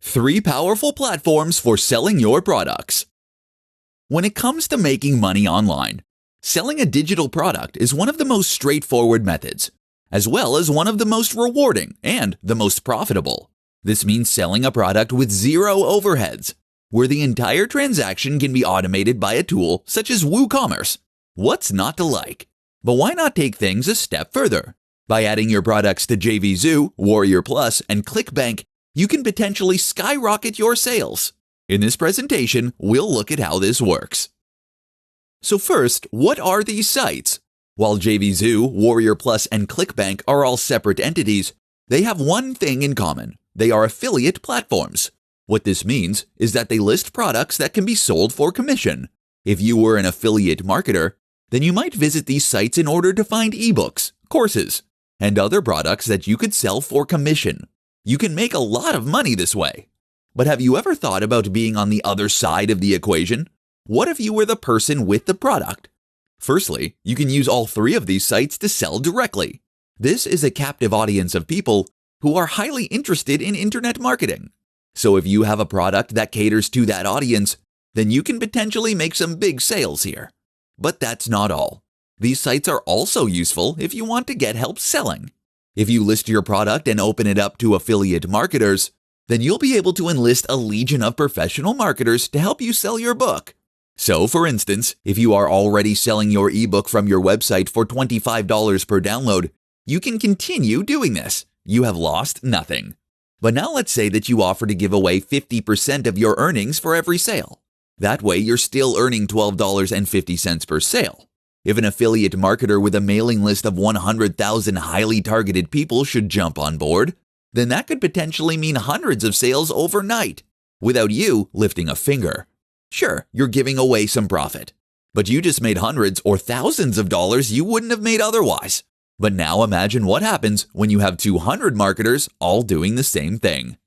3 powerful platforms for selling your products. When it comes to making money online, selling a digital product is one of the most straightforward methods, as well as one of the most rewarding and the most profitable. This means selling a product with zero overheads, where the entire transaction can be automated by a tool such as WooCommerce. What's not to like? But why not take things a step further? By adding your products to JVZoo, Warrior Plus, and ClickBank, you can potentially skyrocket your sales. In this presentation, we'll look at how this works. So first, what are these sites? While JVZoo, Warrior Plus, and ClickBank are all separate entities, they have one thing in common. They are affiliate platforms. What this means is that they list products that can be sold for commission. If you were an affiliate marketer, then you might visit these sites in order to find ebooks, courses, and other products that you could sell for commission. You can make a lot of money this way. But have you ever thought about being on the other side of the equation? What if you were the person with the product? Firstly, you can use all 3 of these sites to sell directly. This is a captive audience of people who are highly interested in internet marketing. So if you have a product that caters to that audience, then you can potentially make some big sales here. But that's not all. These sites are also useful if you want to get help selling. If you list your product and open it up to affiliate marketers, then you'll be able to enlist a legion of professional marketers to help you sell your book. So, for instance, if you are already selling your ebook from your website for $25 per download, you can continue doing this. You have lost nothing. But now let's say that you offer to give away 50% of your earnings for every sale. That way, you're still earning $12.50 per sale. If an affiliate marketer with a mailing list of 100,000 highly targeted people should jump on board, then that could potentially mean hundreds of sales overnight, without you lifting a finger. Sure, you're giving away some profit, but you just made hundreds or thousands of dollars you wouldn't have made otherwise. But now imagine what happens when you have 200 marketers all doing the same thing.